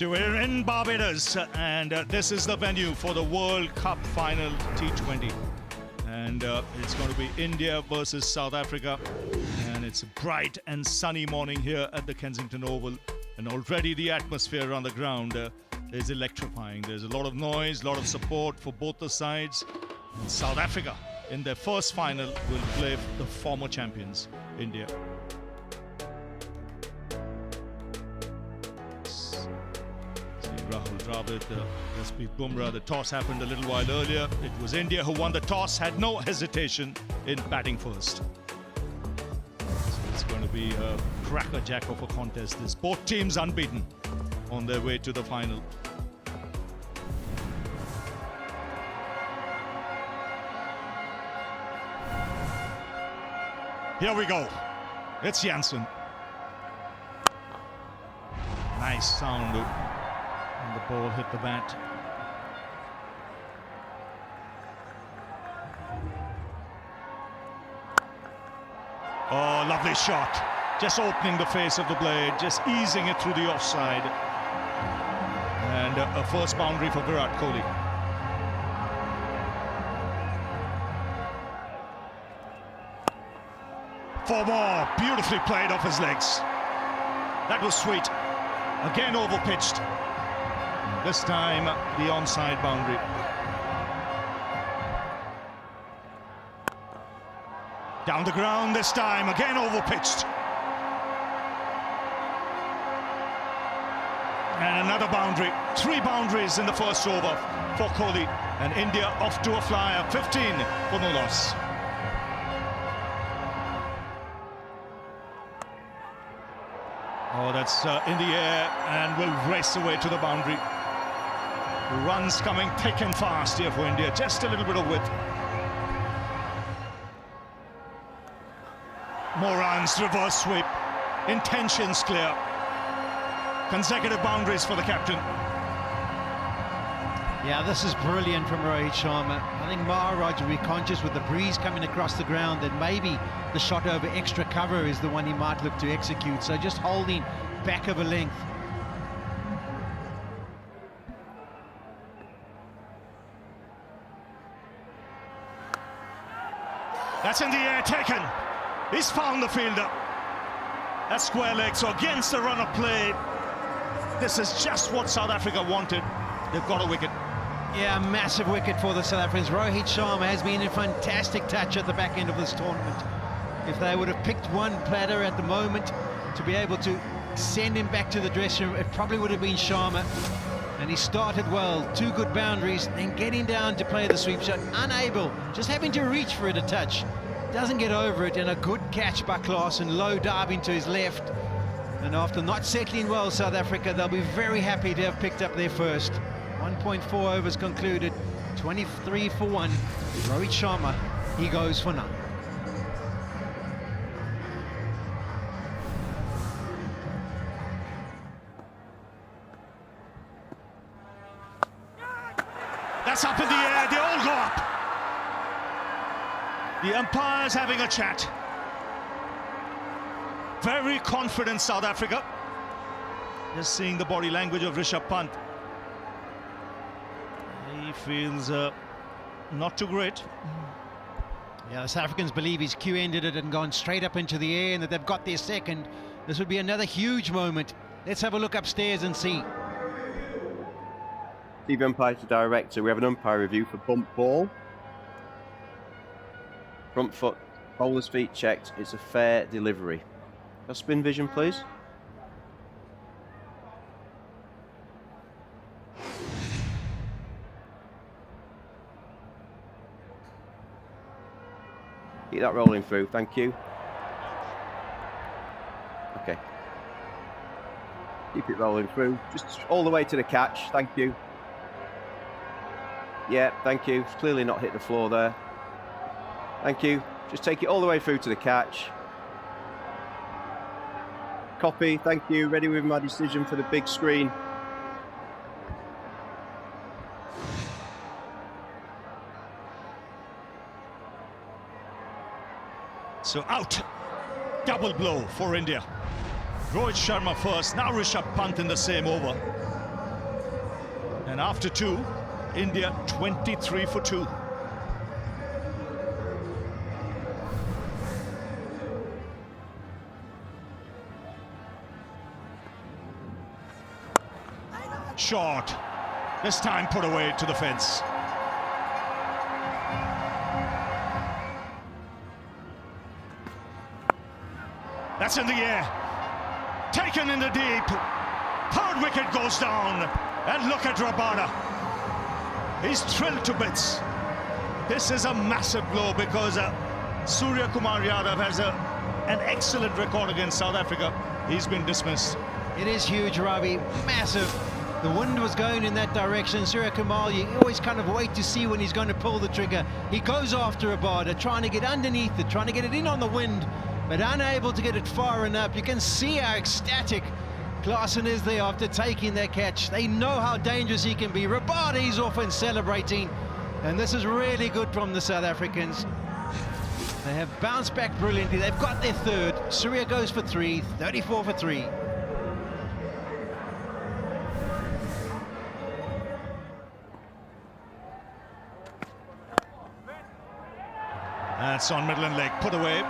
So we're in Barbados, and this is the venue for the World Cup final T20. And it's going to be India versus South Africa. And it's a bright and sunny morning here at the Kensington Oval. And already the atmosphere on the ground is electrifying. There's a lot of noise, a lot of support for both the sides. And South Africa, in their first final, will play the former champions, India. Rahul Dravid, Jasprit Bumrah. The toss happened a little while earlier. It was India who won the toss, had no hesitation in batting first. So it's going to be a crackerjack of a contest. This both teams unbeaten on their way to the final. Here we go. It's Jansen. Nice sound. And the ball hit the bat. Oh, lovely shot. Just opening the face of the blade, just easing it through the offside. And a first boundary for Virat Kohli. Four more, beautifully played off his legs. That was sweet. Again overpitched. This time, the onside boundary. Down the ground this time, again overpitched. And another boundary. 3 boundaries in the first over for Kohli. And India off to a flyer, 15 for no loss. Oh, that's in the air and will race away to the boundary. Runs coming thick and fast here for India. Just a little bit of width. More runs, reverse sweep. Intentions clear. Consecutive boundaries for the captain. Yeah, this is brilliant from Rohit Sharma. I think Maharaj will be conscious with the breeze coming across the ground that maybe the shot over extra cover is the one he might look to execute. So just holding back of a length. That's in the air, taken. He's found the fielder. That's square leg, so against the run of play. This is just what South Africa wanted. They've got a wicket. Yeah, massive wicket for the South Africans. Rohit Sharma has been a fantastic touch at the back end of this tournament. If they would have picked one platter at the moment to be able to send him back to the dressing room, it probably would have been Sharma. And he started well, 2 good boundaries, then getting down to play the sweep shot, unable, just having to reach for it a touch. Doesn't get over it, and a good catch by Klaasen, low diving to his left. And after not settling well, South Africa, they'll be very happy to have picked up their first. 1.4 overs concluded, 23 for 1. Rohit Sharma, he goes for 9. That's up in the air, they all go up. The umpire's having a chat. Very confident South Africa. Just seeing the body language of Rishabh Pant. He feels not too great. Yeah, the South Africans believe he's Q-ended it and gone straight up into the air and that they've got their second. This would be another huge moment. Let's have a look upstairs and see. TV umpire to director. We have an umpire review for bump ball. Front foot, bowler's feet checked. It's a fair delivery. Now spin vision, please. Keep that rolling through. Thank you. Okay. Keep it rolling through. Just all the way to the catch. Thank you. Yeah, thank you. It's clearly not hit the floor there. Thank you. Just take it all the way through to the catch. Copy, thank you. Ready with my decision for the big screen. So out. Double blow for India. Rohit Sharma first, now Rishabh Pant in the same over. And after 2, India 23 for 2. Short. This time put away to the fence. That's in the air. Taken in the deep. Third wicket goes down. And look at Rabada. He's thrilled to bits. This is a massive blow because Surya Kumar Yadav has an excellent record against South Africa. He's been dismissed. It is huge, Ravi. Massive. The wind was going in that direction. Surya Kumar, you always kind of wait to see when he's going to pull the trigger. He goes after Rabada, trying to get underneath it, trying to get it in on the wind, but unable to get it far enough. You can see how ecstatic Klaasen is there after taking that catch. They know how dangerous he can be. Rabada's off and celebrating, and this is really good from the South Africans. They have bounced back brilliantly. They've got their third. Surya goes for 3, 34 for 3. That's on Midland leg, put away.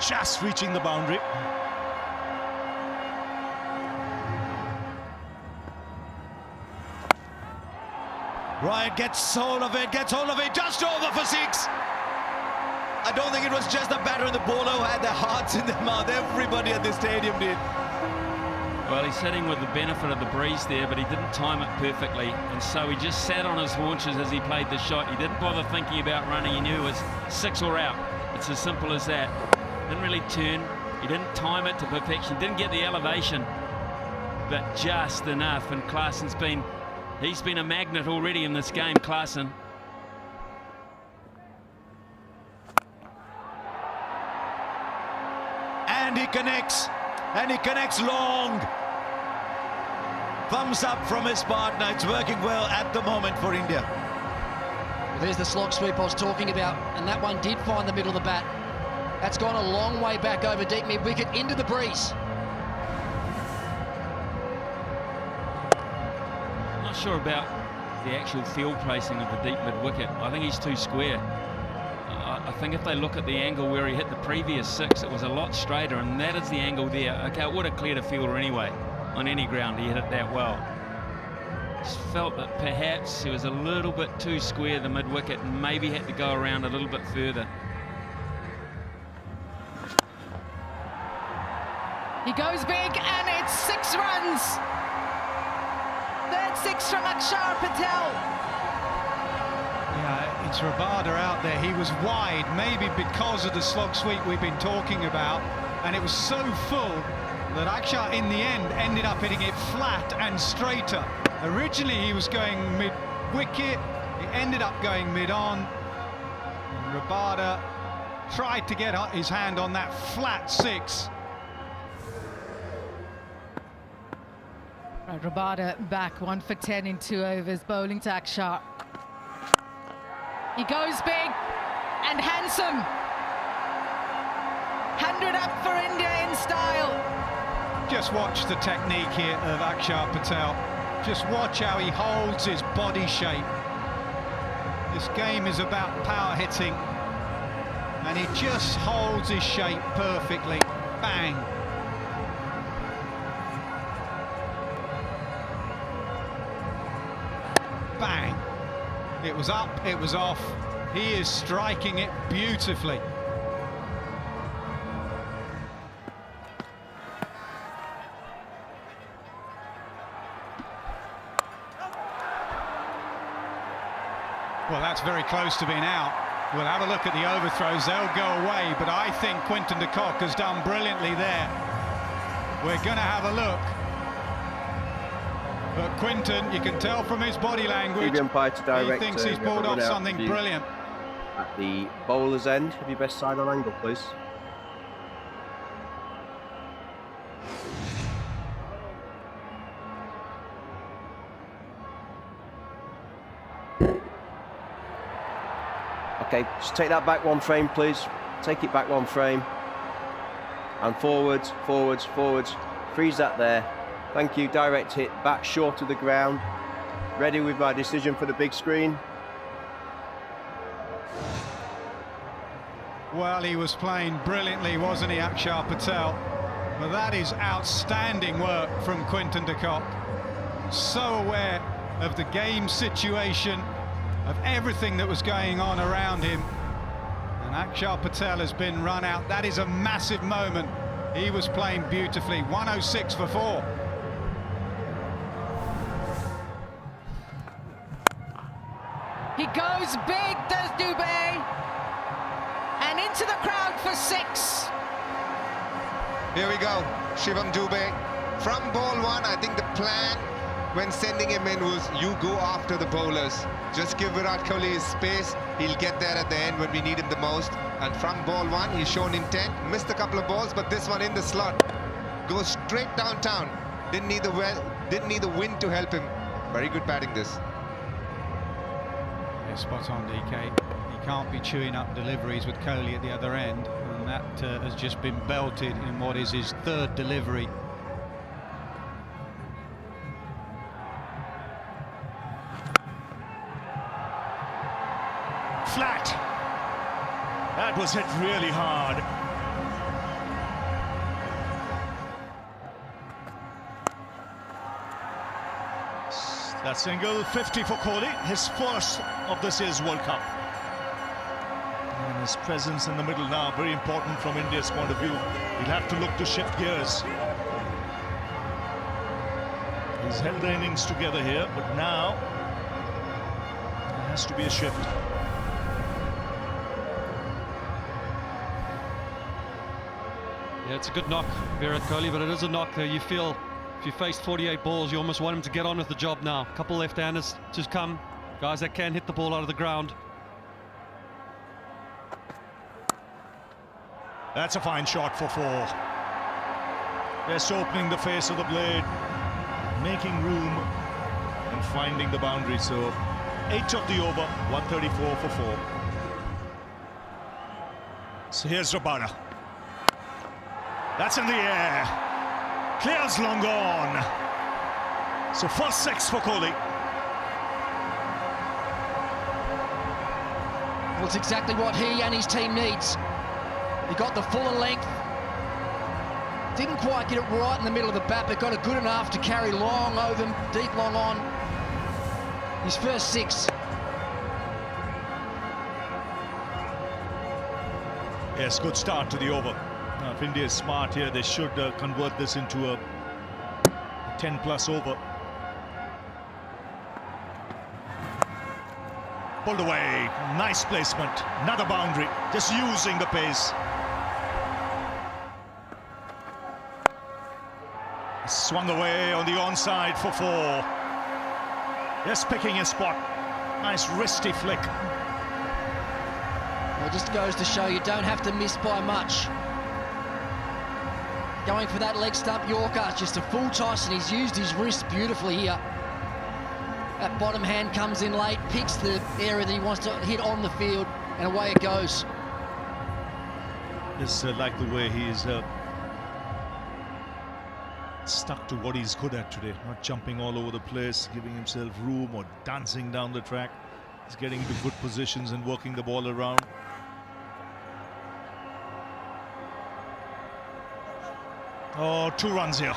Just reaching the boundary. Ryan gets hold of it, just over for 6. I don't think it was just the batter and the bowler who had their hearts in their mouth. Everybody at the stadium did. Well, he's sitting with the benefit of the breeze there, but he didn't time it perfectly, and so he just sat on his haunches as he played the shot. He didn't bother thinking about running. He knew it was 6 or out. It's as simple as that. Didn't really turn. He didn't time it to perfection. Didn't get the elevation, but just enough. And he's been a magnet already in this game, Klaasen. And he connects long. Thumbs up from his partner. It's working well at the moment for India. Well, there's the slog sweep I was talking about, and that one did find the middle of the bat. That's gone a long way back over deep mid-wicket into the breeze. I'm not sure about the actual field placing of the deep mid-wicket. I think he's too square. I think if they look at the angle where he hit the previous 6, it was a lot straighter, and that is the angle there. Okay, it would have cleared a fielder anyway. On any ground, he hit it that well. Just felt that perhaps he was a little bit too square, the mid-wicket, and maybe had to go around a little bit further. He goes big, and it's 6 runs. Third 6 from Akshar Patel. Yeah, it's Rabada out there. He was wide, maybe because of the slog sweep we've been talking about, and it was so full that Akshar in the end ended up hitting it flat and straighter. Originally he was going mid-wicket, he ended up going mid-on, and Rabada tried to get his hand on that flat 6. Right, Rabada back 1 for 10 in 2 overs, bowling to Akshar. He goes big and handsome. 100 up for India in style. Just watch the technique here of Akshar Patel. Just watch how he holds his body shape. This game is about power hitting, and he just holds his shape perfectly. Bang. Bang. It was up, it was off. He is striking it beautifully. Well, that's very close to being out. We'll have a look at the overthrows. They'll go away, but I think Quinton de Kock has done brilliantly there. We're going to have a look. But Quinton, you can tell from his body language, he thinks he's pulled off something brilliant. At the bowler's end, have your best side on angle, please. Okay, just take that back 1 frame, please. Take it back 1 frame. And forwards, forwards, forwards. Freeze that there. Thank you, direct hit, back short of the ground. Ready with my decision for the big screen. Well, he was playing brilliantly, wasn't he, Akshar Patel? But that is outstanding work from Quinton de Kock. So aware of the game situation, of everything that was going on around him. And Akshar Patel has been run out. That is a massive moment. He was playing beautifully. 106 for 4. He goes big, does Dubé. And into the crowd for 6. Here we go, Shivam Dubé. From ball 1, I think the plan when sending him in was you go after the bowlers. Just give Virat Kohli his space. He'll get there at the end when we need him the most. And from ball 1, he's shown intent. Missed a couple of balls, but this one in the slot. Goes straight downtown. Didn't need the wind to help him. Very good batting this. Yeah, spot on, DK. He can't be chewing up deliveries with Kohli at the other end, and that has just been belted in what is his 3rd delivery. Flat. That was hit really hard. That single, 50 for Kohli, his first of this year's World Cup. And his presence in the middle now, very important from India's point of view. He'll have to look to shift gears. He's held the innings together here, but now there has to be a shift. Yeah, it's a good knock, Virat Kohli, but it is a knock there. You feel if you faced 48 balls, you almost want him to get on with the job now. A couple left-handers just come, guys that can hit the ball out of the ground. That's a fine shot for 4. Just opening the face of the blade, making room and finding the boundary. So 8 of the over, 134 for 4. So here's Rabada. That's in the air. Clears long gone. So first 6 for Kohli. Well, it's exactly what he and his team needs. He got the fuller length. Didn't quite get it right in the middle of the bat, but got it good enough to carry long over him, deep long on. His first 6. Yes, good start to the over. Now, if India is smart here, they should convert this into a 10+ over. Pulled away, nice placement, another boundary, just using the pace. Swung away on the onside for 4. Just picking his spot. Nice wristy flick. Well, it just goes to show you don't have to miss by much. Going for that leg stump Yorker, just a full toss, and he's used his wrist beautifully here. That bottom hand comes in late, picks the area that he wants to hit on the field, and away it goes. Just like the way he's stuck to what he's good at today, not jumping all over the place, giving himself room or dancing down the track. He's getting into good positions and working the ball around. Oh, 2 runs here.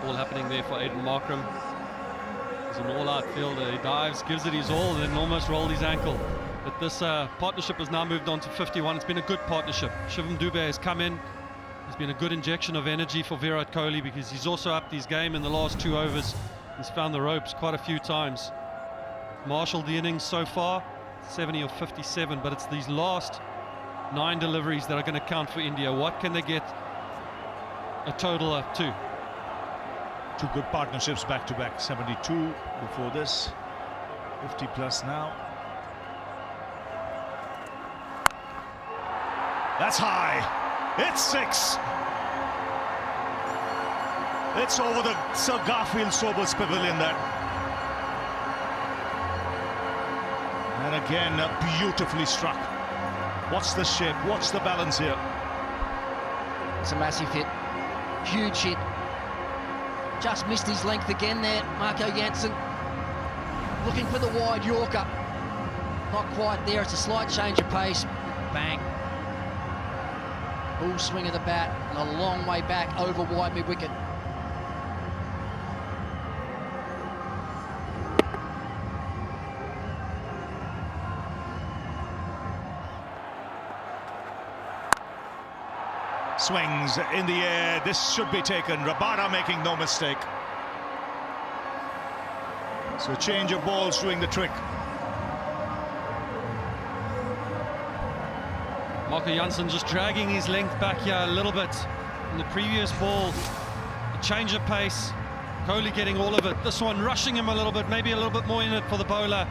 All happening there for Aiden Markram. He's an all-out fielder. He dives, gives it his all, and then almost rolled his ankle. But this partnership has now moved on to 51. It's been a good partnership. Shivam Dubé has come in. It's been a good injection of energy for Virat Kohli because he's also upped his game in the last 2 overs. He's found the ropes quite a few times. Marshaled the innings so far, 70 or 57, but it's these last 9 deliveries that are going to count for India. What can they get a total of 2? 2 good partnerships back to back. 72 before this, 50+ now. That's high. It's 6. It's over the Sir Garfield Sobers Pavilion there. And again, beautifully struck. What's the shape? What's the balance here? It's a massive hit. Huge hit. Just missed his length again there, Marco Jansen. Looking for the wide Yorker. Not quite there, it's a slight change of pace. Bang. Full swing of the bat and a long way back over wide mid-wicket. Swings in the air. This should be taken. Rabada making no mistake. So change of balls doing the trick. Marco Jansen just dragging his length back here a little bit. In the previous ball, a change of pace. Kohli getting all of it. This one rushing him a little bit, maybe a little bit more in it for the bowler.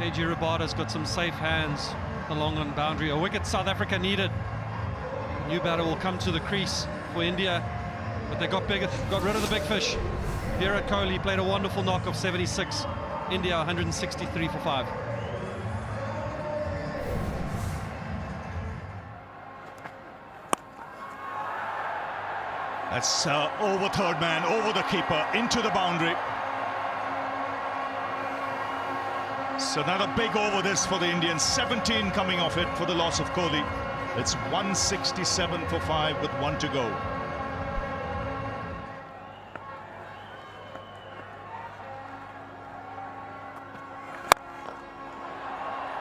AJ Rabada's got some safe hands along on boundary. A wicket South Africa needed. New batter will come to the crease for India, but they got rid of the big fish. Virat Kohli played a wonderful knock of 76. India 163 for 5. That's over third man, over the keeper, into the boundary. So another big over this for the Indians. 17 coming off it for the loss of Kohli. It's 167 for 5 with 1 to go.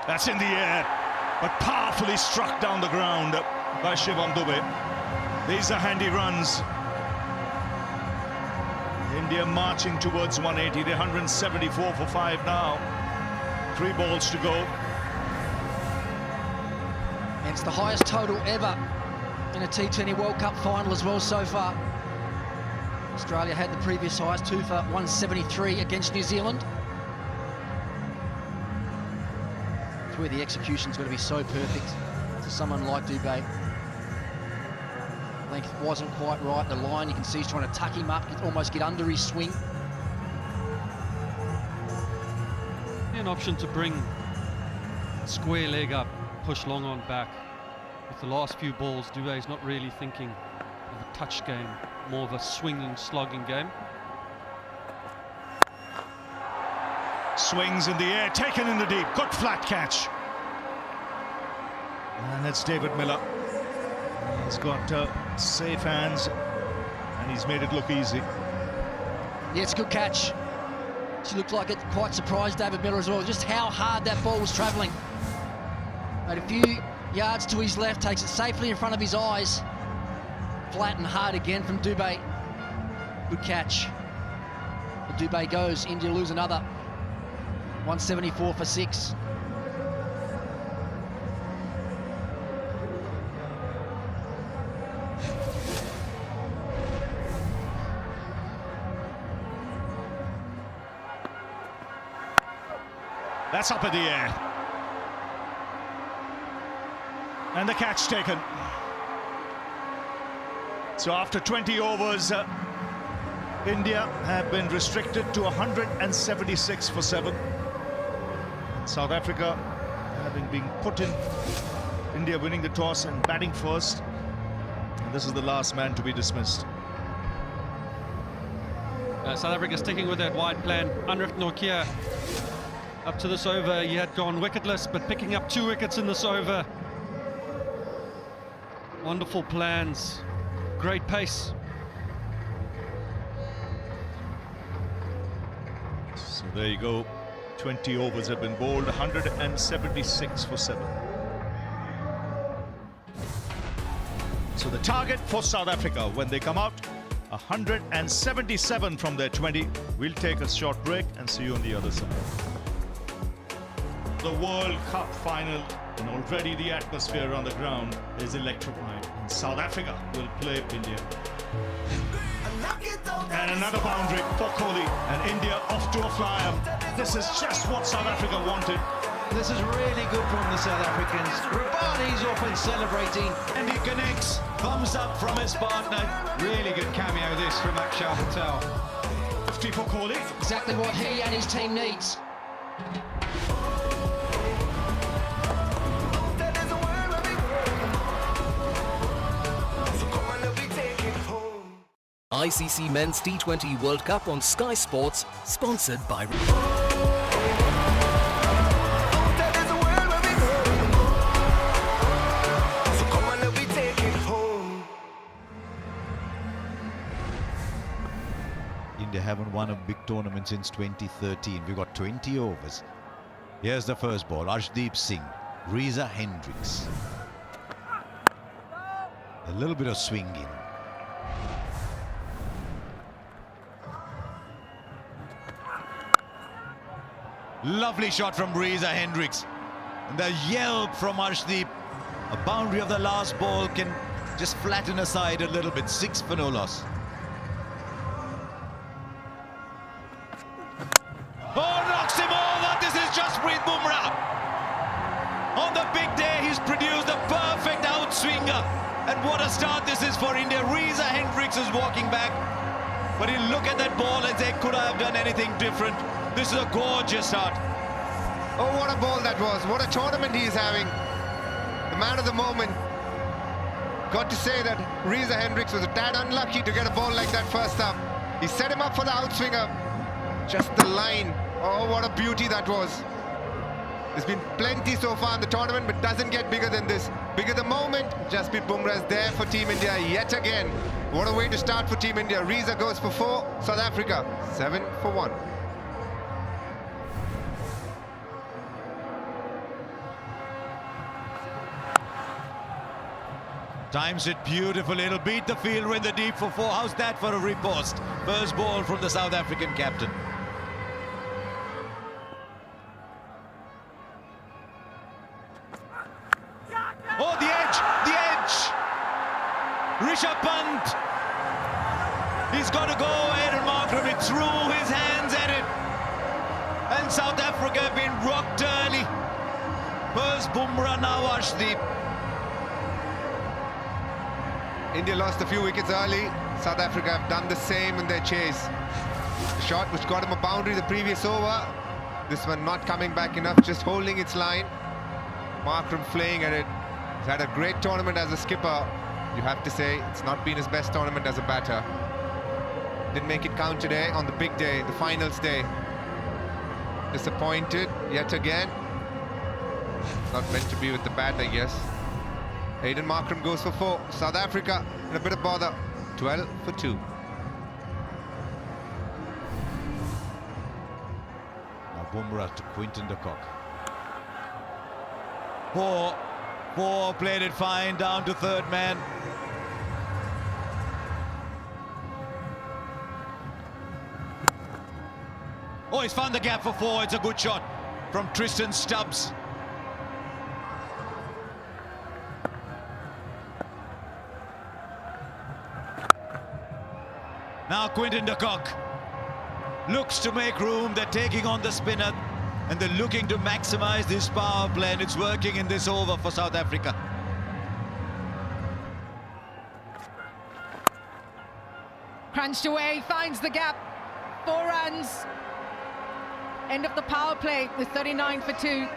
That's in the air, but powerfully struck down the ground by Shivam Dube. These are handy runs. India marching towards 180. They're 174 for 5 now. 3 balls to go. And it's the highest total ever in a T20 World Cup final as well so far. Australia had the previous highest, 2 for 173 against New Zealand. It's where the execution's got to be so perfect to someone like Dubé. Length wasn't quite right. The line, you can see he's trying to tuck him up, almost get under his swing. An option to bring square leg up, push long on back. With the last few balls, Dubé's not really thinking of a touch game, more of a swinging, slogging game. Swings in the air, taken in the deep, good flat catch. And that's David Miller. He's got safe hands and he's made it look easy. Yeah, it's a good catch. She looked like it quite surprised David Miller as well, just how hard that ball was travelling. Made a few yards to his left, takes it safely in front of his eyes. Flat and hard again from Dubé. Good catch. But Dubé goes, India lose another. 174 for 6. That's up in the air. And the catch taken. So after 20 overs, India have been restricted to 176 for 7. South Africa having been put in. India winning the toss and batting first. And this is the last man to be dismissed. South Africa sticking with that wide plan. Anrich Nortje. Up to this over, he had gone wicketless, but picking up 2 wickets in this over. Wonderful plans, great pace. So there you go. 20 overs have been bowled, 176 for 7. So the target for South Africa when they come out, 177 from their 20. We'll take a short break and see you on the other side. The World Cup final, and already the atmosphere on the ground is electrifying. And South Africa will play India. And another boundary for Kohli, and India off to a flyer. This is just what South Africa wanted. This is really good from the South Africans. Rabada's off and celebrating. And he connects. Thumbs up from his partner. Really good cameo this from Akshar Patel. 50 for Kohli. Exactly what he and his team needs. ICC Men's T20 World Cup on Sky Sports, sponsored by... India haven't won a big tournament since 2013. We've got 20 overs. Here's the first ball. Arshdeep Singh, Reza Hendricks. A little bit of swing in. Lovely shot from Reza Hendricks. And the yelp from Arshdeep. A boundary of the last ball can just flatten aside a little bit. 6 for no loss. Oh, knocks him over. This is Jasprit Bumrah. On the big day, he's produced a perfect outswinger. And what a start this is for India. Reza Hendricks is walking back. But he'll look at that ball and say, could I have done anything different? This is a gorgeous start. Oh, what a ball that was. What a tournament he's having. The man of the moment. Got to say that Reza Hendricks was a tad unlucky to get a ball like that first up. He set him up for the outswinger. Just the line. Oh, what a beauty that was. There's been plenty so far in the tournament, but doesn't get bigger than this. Bigger the moment. Jasprit Bumrah is there for Team India yet again. What a way to start for Team India. Reza goes for 4. South Africa 7 for 1. Times it beautiful. It'll beat the fielder in the deep for 4. How's that for a riposte? First ball from the South African captain. Oh, the edge! The edge! Rishabh Pant! He's got to go ahead and Markram. It threw his hands at it. And South Africa have been rocked early. First Bumrah, now Arshdeep. India lost a few wickets early. South Africa have done the same in their chase. The shot which got him a boundary the previous over. This one not coming back enough, just holding its line. Markram flaying at it. He's had a great tournament as a skipper. You have to say it's not been his best tournament as a batter. Didn't make it count today on the big day, the finals day. Disappointed yet again. Not meant to be with the bat, I guess. Hayden Markram goes for 4. South Africa in a bit of bother. 12 for 2. Now Bumrah to Quinton de Kock. 4 played it fine down to third man. Oh, he's found the gap for 4. It's a good shot from Tristan Stubbs. Now Quinton de Kock looks to make room. They're taking on the spinner and they're looking to maximize this power play, and it's working in this over for South Africa. Crunched away, finds the gap. 4 runs. End of the power play with 39 for 2.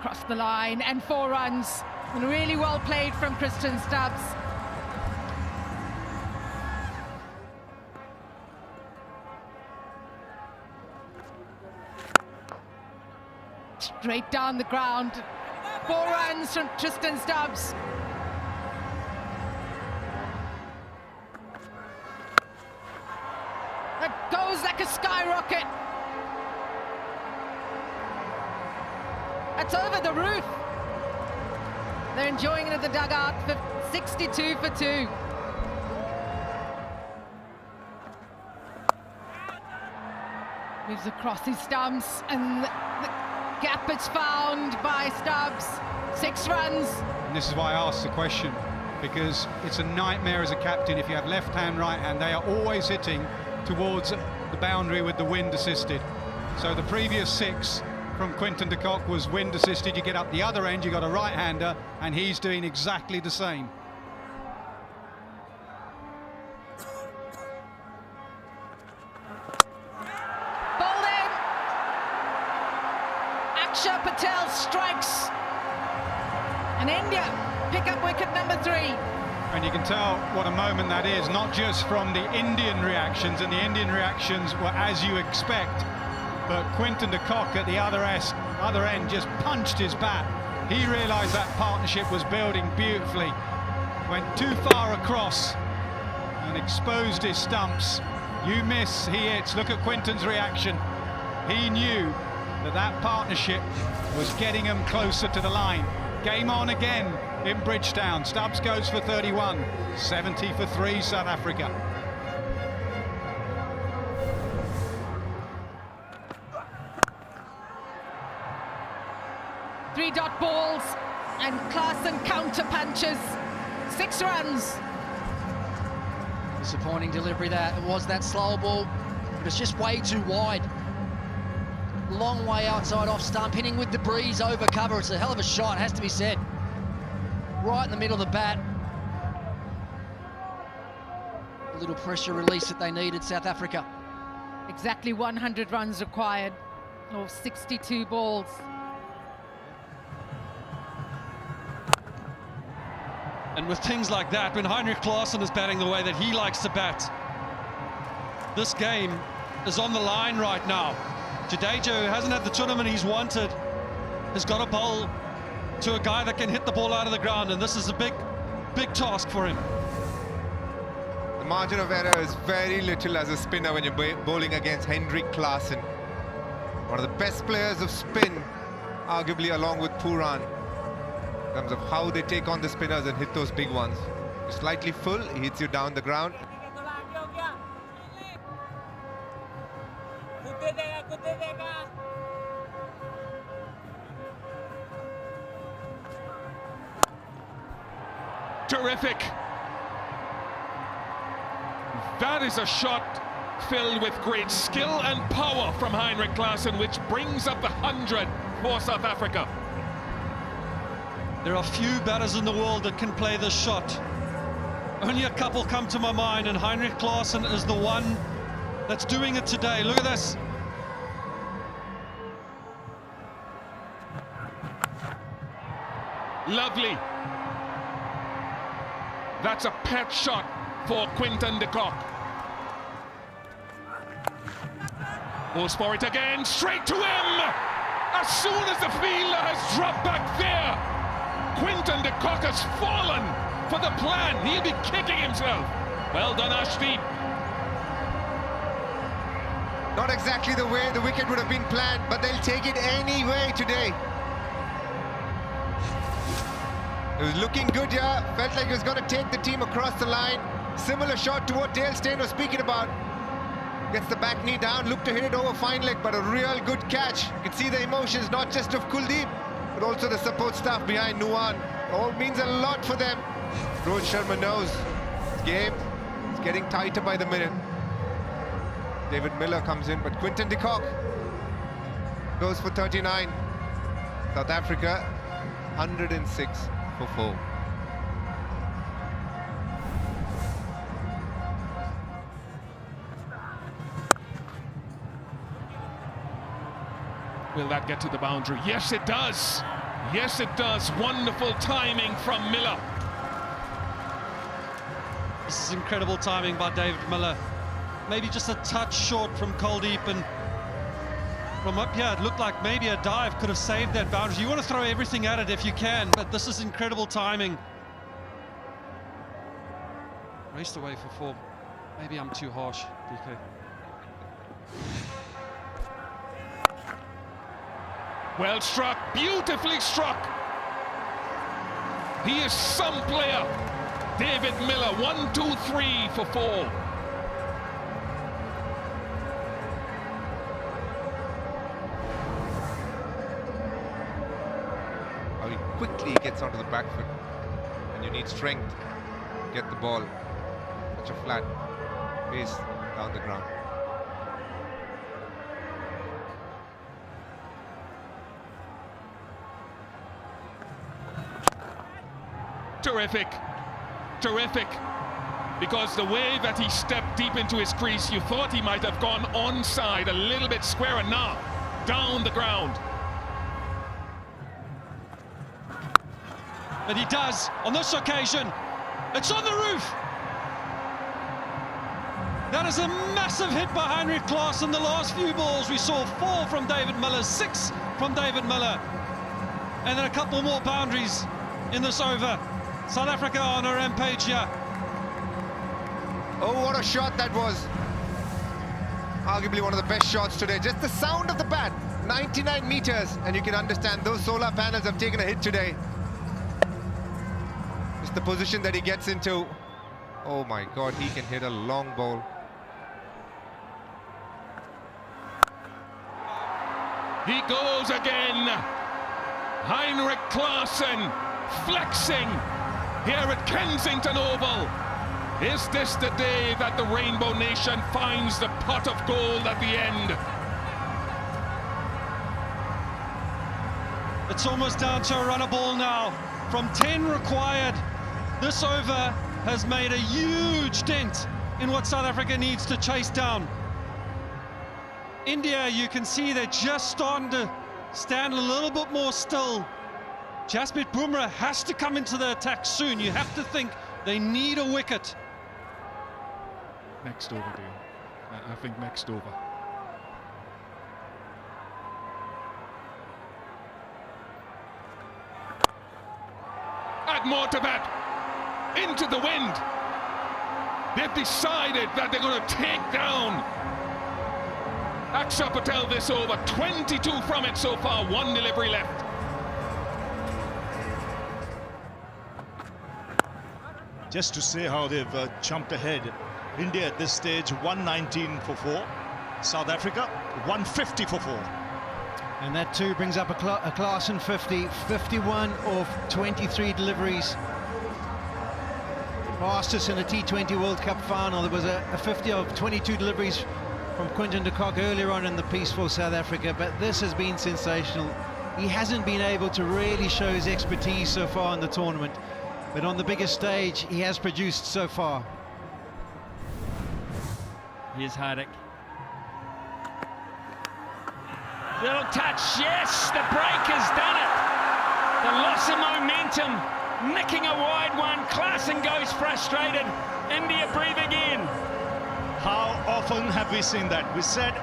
Cross the line and 4 runs. And really well played from Tristan Stubbs. Straight down the ground. 4 runs from Tristan Stubbs. That goes like a skyrocket. That's over the roof. They're enjoying it at the dugout for 62 for 2. Moves across his stumps and the gap is found by Stubbs. 6 runs. And this is why I asked the question, because it's a nightmare as a captain if you have left hand, right hand. They are always hitting towards the boundary with the wind assisted. So the previous 6 from Quinton de Kock was wind assisted. You get up the other end, you got a right hander, and he's doing exactly the same. Akshar Patel strikes. And India pick up wicket number 3. And you can tell what a moment that is, not just from the Indian reactions, and the Indian reactions were as you expect, but Quinton de Kock at the other end just punched his bat. He realised that partnership was building beautifully, went too far across and exposed his stumps. You miss, he hits. Look at Quinton's reaction. He knew that that partnership was getting him closer to the line. Game on again in Bridgetown. Stubbs goes for 31, 70 for 3 South Africa. Three-dot balls and Klaasen counter punches. 6 runs. Disappointing delivery that. It was that slow ball, but it's just way too wide. Long way outside off stump, hitting with the breeze over cover. It's a hell of a shot, has to be said. Right in the middle of the bat. A little pressure release that they needed, South Africa. Exactly 100 runs required, or 62 balls. And with things like that, when Heinrich Klaasen is batting the way that he likes to bat, this game is on the line right now. Jadeja, who hasn't had the tournament he's wanted, has got a bowl to a guy that can hit the ball out of the ground, and this is a big task for him. The margin of error is very little as a spinner when you're bowling against Heinrich Klaasen. One of the best players of spin, arguably along with Pooran, in terms of how they take on the spinners and hit those big ones. You're slightly full, he hits you down the ground. Terrific. That is a shot filled with great skill and power from Heinrich Klaasen, which brings up the 100 for South Africa. There are few batters in the world that can play this shot. Only a couple come to my mind, and Heinrich Klaasen is the one that's doing it today. Look at this. Lovely. That's a pet shot for Quinton de Kock. Goes for it again, straight to him! As soon as the fielder has dropped back there, Quinton de Kock has fallen for the plan. He'll be kicking himself. Well done, Ashdeep. Not exactly the way the wicket would have been planned, but they'll take it anyway today. It was looking good here, felt like he was going to take the team across the line. Similar shot to what Dale Steyn was speaking about. Gets the back knee down, looked to hit it over fine leg, but a real good catch. You can see the emotions, not just of Kuldeep, but also the support staff behind Nuwan. All means a lot for them. Rohit Sharma knows this game is getting tighter by the minute. David Miller comes in, but Quinton de Kock goes for 39. South Africa, 106 for 4. Will that get to the boundary? Yes, it does. Yes, it does. Wonderful timing from Miller. This is incredible timing by David Miller. Maybe just a touch short from Kuldeep, and from up here it looked like maybe a dive could have saved that boundary. You want to throw everything at it if you can, but this is incredible timing. Raced away for 4. Maybe I'm too harsh, DK. Well struck, beautifully struck. He is some player. David Miller, 1, 2, 3 for 4. How he quickly gets onto the back foot, and you need strength to get the ball. Such a flat pace down the ground. Terrific, terrific, because the way that he stepped deep into his crease, you thought he might have gone onside, a little bit squarer. Now, down the ground. but he does on this occasion. It's on the roof. That is a massive hit by Heinrich Klaassen. The last few balls we saw 4 from David Miller, 6 from David Miller, and then a couple more boundaries in this over. South Africa on a rampage here. Oh, what a shot that was. Arguably one of the best shots today. Just the sound of the bat, 99 meters, and you can understand those solar panels have taken a hit today. Just the position that he gets into. Oh my God, he can hit a long ball. He goes again. Heinrich Klaassen flexing here at Kensington Oval. Is this the day that the Rainbow Nation finds the pot of gold at the end? It's almost down to a runner ball now. From 10 required, this over has made a huge dent in what South Africa needs to chase down. India, you can see they're just starting to stand a little bit more still. Jasprit Bumrah has to come into the attack soon. You have to think they need a wicket. Next over, dear. I think next over. Add more to that. Into the wind. They've decided that they're going to take down Akshar Patel this over. 22 from it so far. 1 delivery left. Just to say how they've jumped ahead. India at this stage 119 for 4. South Africa 150 for 4. And that too brings up a Klaassen 50, 51 of 23 deliveries. Fastest in a T20 World Cup final. There was a 50 of 22 deliveries from Quinton de Kock earlier on in the piece for South Africa, but this has been sensational. He hasn't been able to really show his expertise so far in the tournament, but on the biggest stage he has produced so far. Here's Hardik. Little touch, yes, the break has done it. The loss of momentum, nicking a wide one. Klaassen goes frustrated. India breathing in. How often have we seen that? We said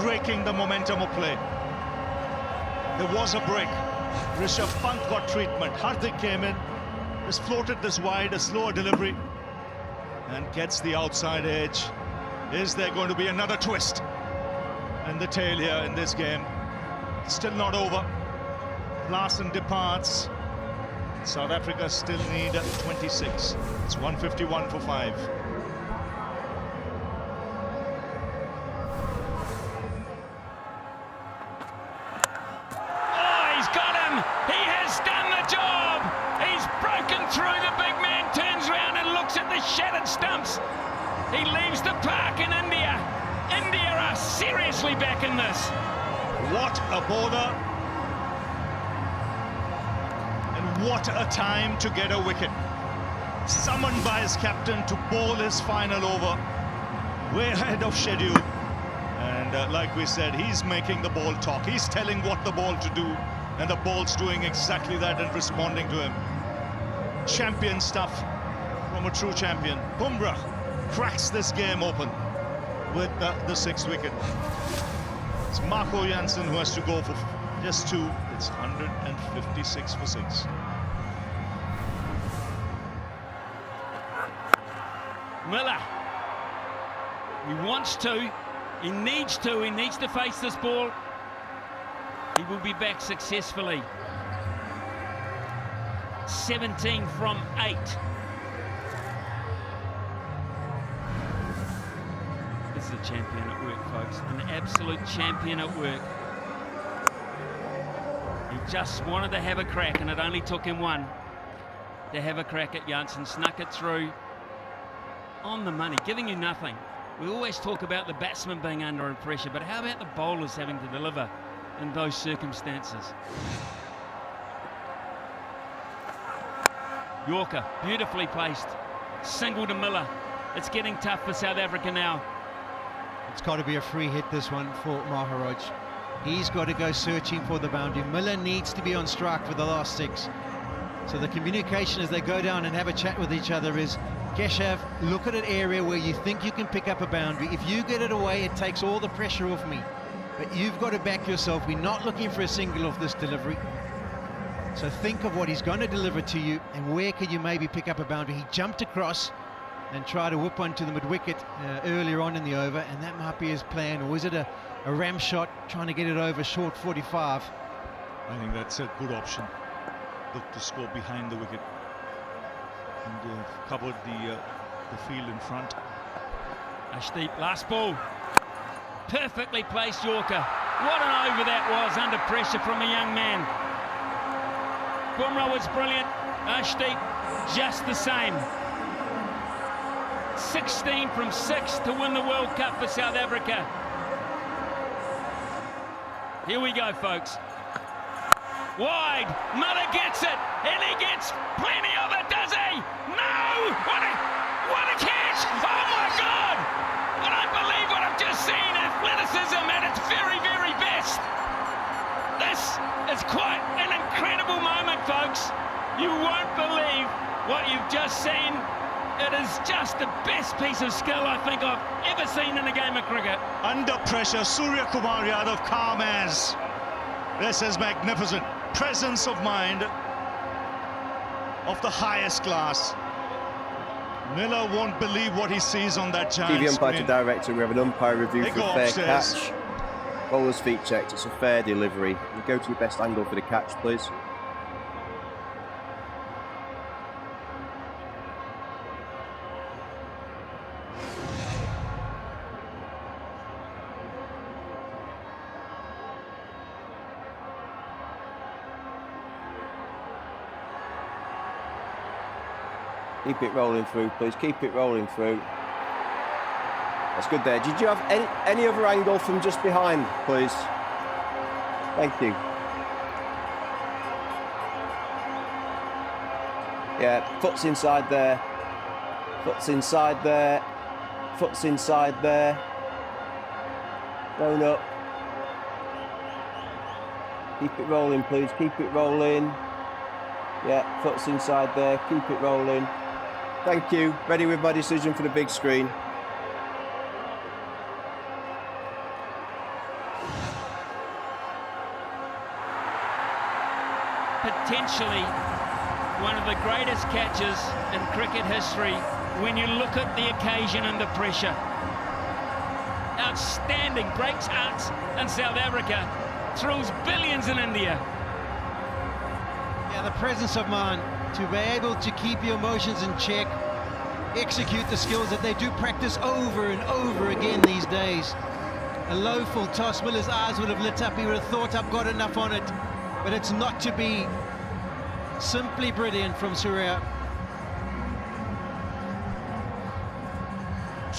breaking the momentum of play. There was a break. Rishabh Pant got treatment. Hardik came in, just floated this wide, a slower delivery, and gets the outside edge. Is there going to be another twist in the tail here in this game? Still not over. Klaassen departs. South Africa still need 26. It's 151 for 5. Oh, he's got him. He has done the job. He's broken through. The big man turns around and looks at the shattered stumps. He leaves the park in India. India are seriously back in this. What a bowler. And what a time to get a wicket. Summoned by his captain to bowl his final over. Way ahead of schedule. And like we said, he's making the ball talk. He's telling what the ball to do. And the ball's doing exactly that and responding to him. Champion stuff from a true champion. Bumrah cracks this game open with the 6th wicket. It's Marco Jansen who has to go for just 2. It's 156 for 6. Miller. He wants to. He needs to face this ball. He will be back successfully. 17 from 8. This is a champion at work, folks. An absolute champion at work. He just wanted to have a crack, and it only took him one to have a crack at Jansen. Snuck it through on the money, giving you nothing. We always talk about the batsman being under pressure, but how about the bowlers having to deliver in those circumstances? Yorker, beautifully placed. Single to Miller. It's getting tough for South Africa now. It's got to be a free hit, this one, for Maharaj. He's got to go searching for the boundary. Miller needs to be on strike for the last 6. So the communication as they go down and have a chat with each other is, Keshav, look at an area where you think you can pick up a boundary. If you get it away, it takes all the pressure off me. But you've got to back yourself. We're not looking for a single off this delivery. So think of what he's going to deliver to you and where can you maybe pick up a boundary. He jumped across and tried to whip one to the mid-wicket earlier on in the over, and that might be his plan. Or is it a ram shot, trying to get it over short 45? I think that's a good option. Look to score behind the wicket. And covered the field in front. Ashdeep, last ball. Perfectly placed Yorker. What an over that was, under pressure from a young man. Bumrah was brilliant. Ashdeep, just the same. 16 from 6 to win the World Cup for South Africa. Here we go, folks. Wide, Mother gets it, and he gets plenty of it, does he? No! What a catch! Oh my God! I don't believe what I've just seen. Athleticism at its very, very best. This is quite an incredible moment, folks. You won't believe what you've just seen. It is just the best piece of skill I think I've ever seen in a game of cricket. Under pressure, Surya Kumar Yadav calm as. This is magnificent. Presence of mind of the highest class. Miller won't believe what he sees on that giant TV umpire to screen. director, we have an umpire review They for go a fair upstairs. catch. Bowler's feet checked, it's a fair delivery. You go to your best angle for the catch, please. Keep it rolling through, please. Keep it rolling through. That's good there. Did you have any other angle from just behind, please? Thank you. Yeah, foot's inside there. Foot's inside there. Foot's inside there. Going up. Keep it rolling, please. Keep it rolling. Yeah, foot's inside there. Keep it rolling. Thank you. Ready with my decision for the big screen. Potentially one of the greatest catches in cricket history when you look at the occasion and the pressure. Outstanding, breaks hearts in South Africa, thrills billions in India. Yeah, the presence of mind to be able to keep your emotions in check, execute the skills that they do practice over and over again these days. A low full toss, Miller's eyes would have lit up, he would have thought, I've got enough on it, but it's not to be. Simply brilliant from Surya.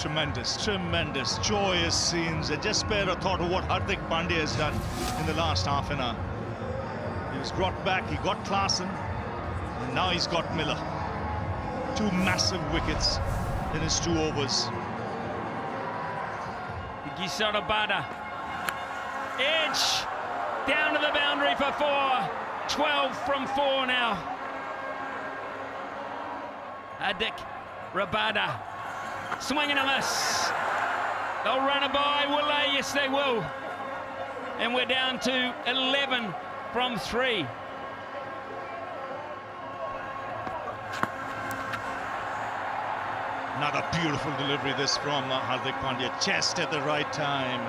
Tremendous, tremendous, joyous scenes. I just spare a thought of what Hardik Pandya has done in the last half an hour. He was brought back, he got Klaasen, and now he's got Miller. 2 massive wickets in his 2 overs. Gisa Rabada. Edge. Down to the boundary for 4. 12 from 4 now. Hardik Rabada. Swing and a miss. They'll run it by, will they? Yes, they will. And we're down to 11 from 3. Another beautiful delivery, this from Hardik Pandya. Chest at the right time.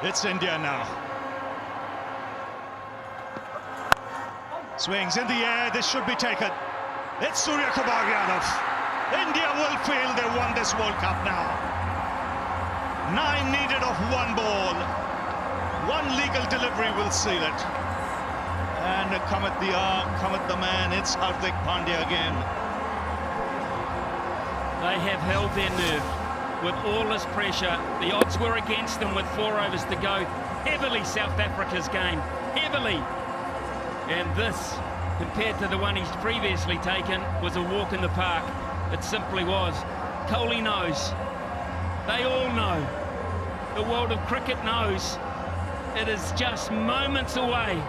It's India now. Swings in the air, this should be taken. It's Surya Kumar Yadav. India will feel they won this World Cup now. 9 needed of 1 ball. 1 legal delivery will seal it. And come at the arm, come at the man, it's Hardik Pandya again. They have held their nerve with all this pressure. The odds were against them with 4 overs to go. Heavily South Africa's game, heavily. And this, compared to the one he's previously taken, was a walk in the park. It simply was. Kohli knows. They all know. The world of cricket knows. It is just moments away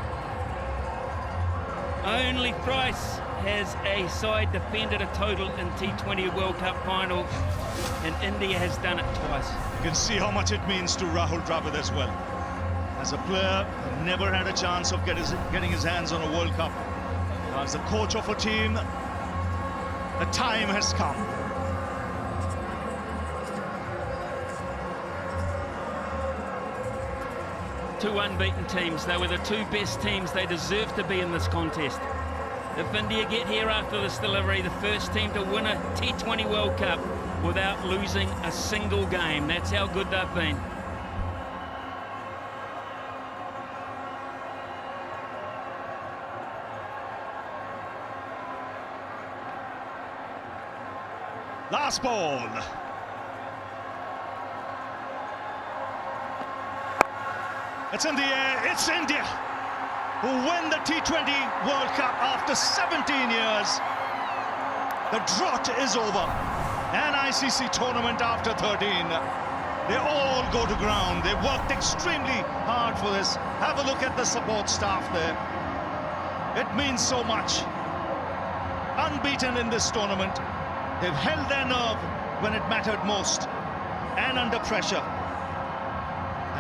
Only thrice has a side defended a total in T20 World Cup final, and India has done it twice. You can see how much it means to Rahul Dravid as well. As a player, never had a chance of getting his hands on a World Cup. As the coach of a team, the time has come. Two unbeaten teams. They were the two best teams. They deserve to be in this contest. If India get here after this delivery, the first team to win a T20 World Cup without losing a single game. That's how good they've been. Last ball. It's in the air. It's India who win the T20 World Cup after 17 years. The drought is over. An ICC tournament after 13. They all go to ground. They worked extremely hard for this. Have a look at the support staff there. It means so much. Unbeaten in this tournament. They've held their nerve when it mattered most and under pressure.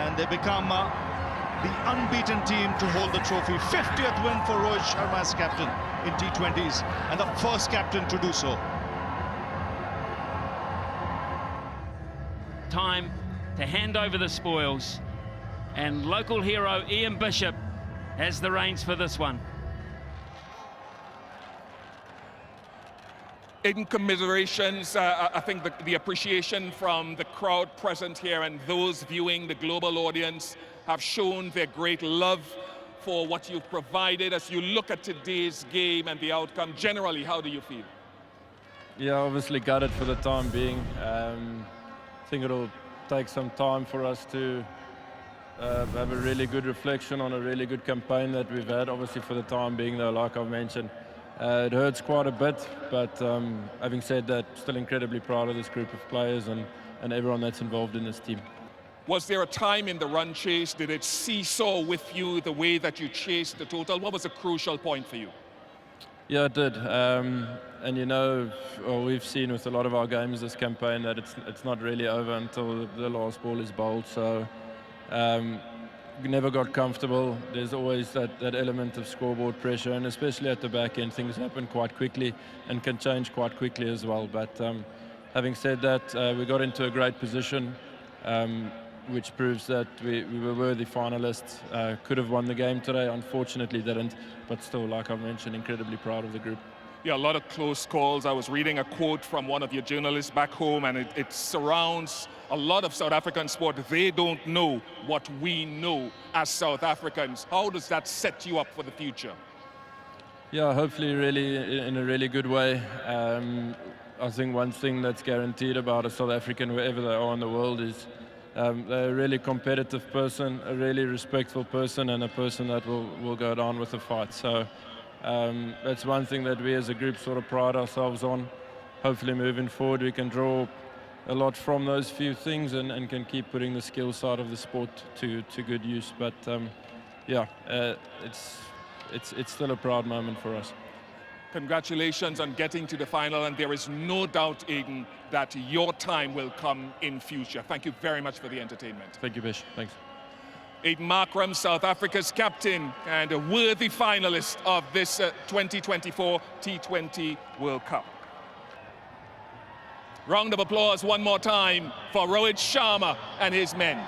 And they become the unbeaten team to hold the trophy. 50th win for Rohit Sharma as captain in T20s and the first captain to do so. Time to hand over the spoils, and local hero Ian Bishop has the reins for this one. In commiserations, I think the appreciation from the crowd present here and those viewing, the global audience, have shown their great love for what you've provided. As you look at today's game and the outcome, generally, how do you feel? Yeah, obviously gutted for the time being. I think it'll take some time for us to have a really good reflection on a really good campaign that we've had. Obviously for the time being though, like I've mentioned, it hurts quite a bit, but having said that, still incredibly proud of this group of players and everyone that's involved in this team. Was there a time in the run chase, did it seesaw with you the way that you chased the total? What was a crucial point for you? Yeah, it did. And you know, we've seen with a lot of our games this campaign that it's not really over until the last ball is bowled. So we never got comfortable. There's always that element of scoreboard pressure, and especially at the back end, things happen quite quickly and can change quite quickly as well. But having said that, we got into a great position, which proves that we were worthy finalists. Could have won the game today, unfortunately didn't, but still, like I mentioned, incredibly proud of the group. Yeah, a lot of close calls. I was reading a quote from one of your journalists back home, and it surrounds a lot of South African sport. They don't know what we know as South Africans. How does that set you up for the future? Yeah, hopefully really in a really good way. I think one thing that's guaranteed about a South African, wherever they are in the world, is they're a really competitive person, a really respectful person, and a person that will go down with the fight. So that's one thing that we as a group sort of pride ourselves on. Hopefully moving forward we can draw a lot from those few things and can keep putting the skill side of the sport to good use. But yeah, it's still a proud moment for us. Congratulations on getting to the final, and there is no doubt, Aiden, that your time will come in future. Thank you very much for the entertainment. Thank you, Bish. Thanks. Aiden Markram, South Africa's captain and a worthy finalist of this 2024 T20 World Cup. Round of applause one more time for Rohit Sharma and his men.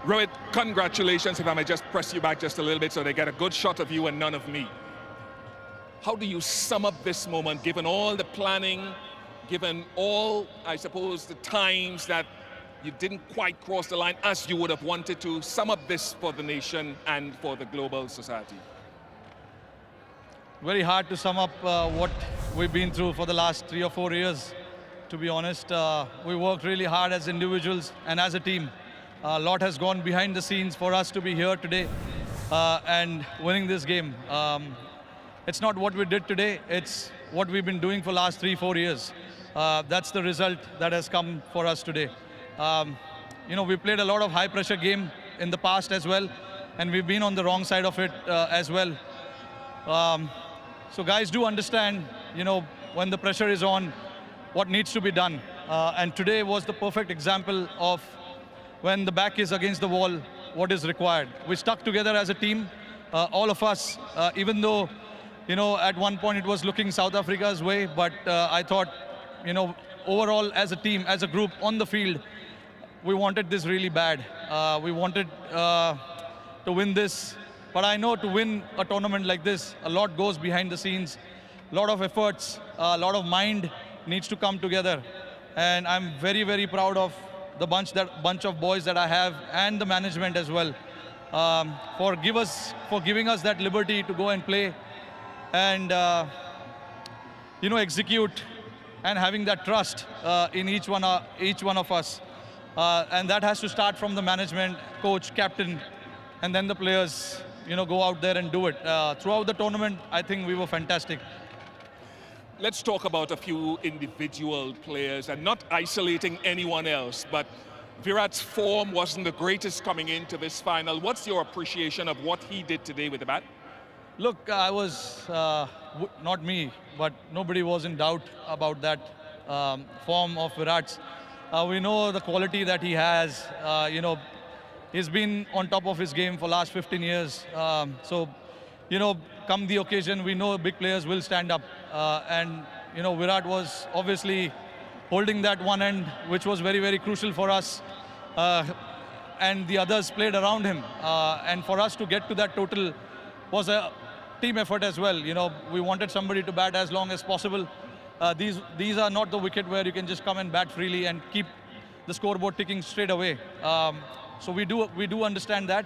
Rohit, congratulations. If I may just press you back just a little bit so they get a good shot of you and none of me. How do you sum up this moment, given all the planning, given all, I suppose, the times that you didn't quite cross the line as you would have wanted to? Sum up this for the nation and for the global society. Very hard to sum up what we've been through for the last 3 or 4 years, to be honest. We worked really hard as individuals and as a team. A lot has gone behind the scenes for us to be here today and winning this game. It's not what we did today, it's what we've been doing for the last 3 or 4 years. That's the result that has come for us today. you know, we played a lot of high pressure game in the past as well, and we've been on the wrong side of it as well. So guys do understand, you know, when the pressure is on, what needs to be done. And today was the perfect example of when the back is against the wall, what is required. We stuck together as a team, all of us, even though, you know, at one point it was looking South Africa's way, but I thought, you know, overall as a team, as a group on the field, we wanted this really bad. We wanted to win this. But I know to win a tournament like this, a lot goes behind the scenes, a lot of efforts, a lot of mind needs to come together. And I'm very, very proud of the bunch of boys that I have and the management as well for giving us that liberty to go and play and you know, execute and having that trust in each one of us. And that has to start from the management, coach, captain, and then the players, you know, go out there and do it. Throughout the tournament, I think we were fantastic. Let's talk about a few individual players and not isolating anyone else, but Virat's form wasn't the greatest coming into this final. What's your appreciation of what he did today with the bat? Look, I was, not me, but nobody was in doubt about that form of Virat's. We know the quality that he has. You know, he's been on top of his game for last 15 years. So, you know, come the occasion, we know big players will stand up. And, you know, Virat was obviously holding that one end, which was very, very crucial for us. And the others played around him. And for us to get to that total was a team effort as well. You know, we wanted somebody to bat as long as possible. These are not the wicket where you can just come and bat freely and keep the scoreboard ticking straight away. So we do understand that,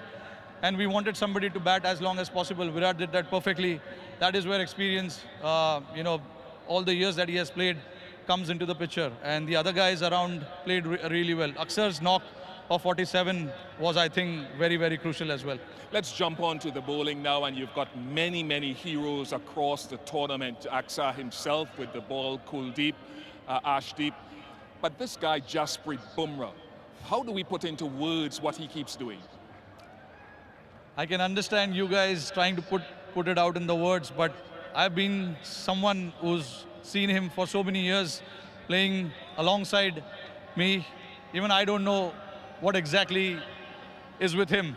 and we wanted somebody to bat as long as possible. Virat did that perfectly. That is where experience, you know, all the years that he has played comes into the picture. And the other guys around played really well. Aksar's knock of 47 was, I think, very, very crucial as well. Let's jump on to the bowling now, and you've got many, many heroes across the tournament. Aksar himself with the ball, Kuldeep, Ashdeep. But this guy, Jasprit Bumrah, how do we put into words what he keeps doing? I can understand you guys trying to put it out in the words, but I've been someone who's seen him for so many years playing alongside me. Even I don't know what exactly is with him,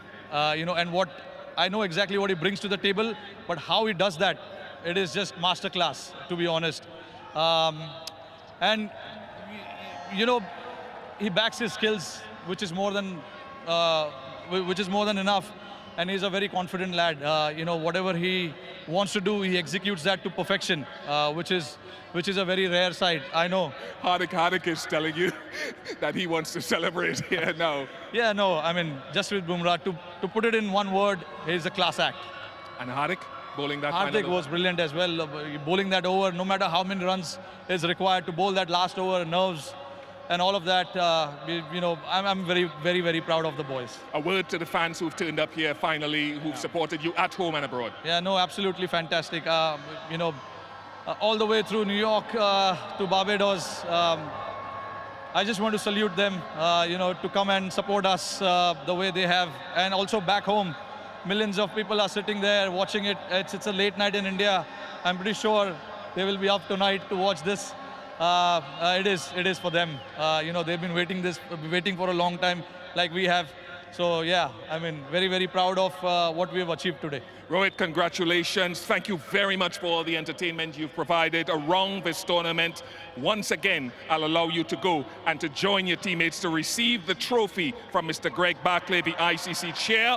you know, and what I know exactly what he brings to the table, but how he does that, it is just masterclass, to be honest. And you know, he backs his skills, which is more than enough. And he's a very confident lad. You know, whatever he wants to do, he executes that to perfection, which is a very rare sight, I know. Hardik is telling you that he wants to celebrate here now. Yeah, no, I mean, just with Bumrah, to put it in one word, he's a class act. And Hardik, bowling that Hardik was brilliant as well. Bowling that over, no matter how many runs is required to bowl that last over, nerves, and all of that, you know, I'm very, very, very proud of the boys. A word to the fans who've turned up here finally, who've supported you at home and abroad. Yeah, no, absolutely fantastic. You know, all the way through New York to Barbados, I just want to salute them, you know, to come and support us the way they have. And also back home, millions of people are sitting there watching it. It's a late night in India. I'm pretty sure they will be up tonight to watch this. It is for them. You know, they've been waiting for a long time, like we have. So yeah, I mean, very, very proud of what we have achieved today. Rohit, congratulations. Thank you very much for all the entertainment you've provided around this tournament. Once again, I'll allow you to go and to join your teammates to receive the trophy from Mr. Greg Barclay, the ICC chair,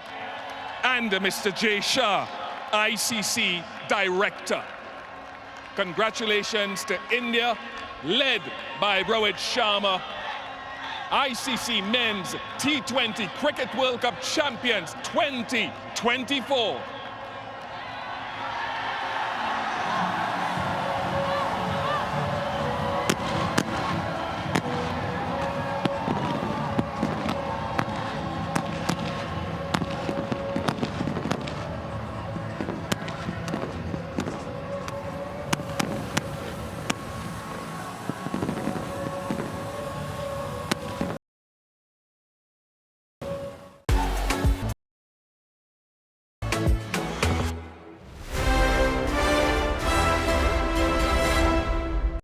and Mr. Jay Shah, ICC director. Congratulations to India, led by Rohit Sharma, ICC Men's T20 Cricket World Cup champions 2024.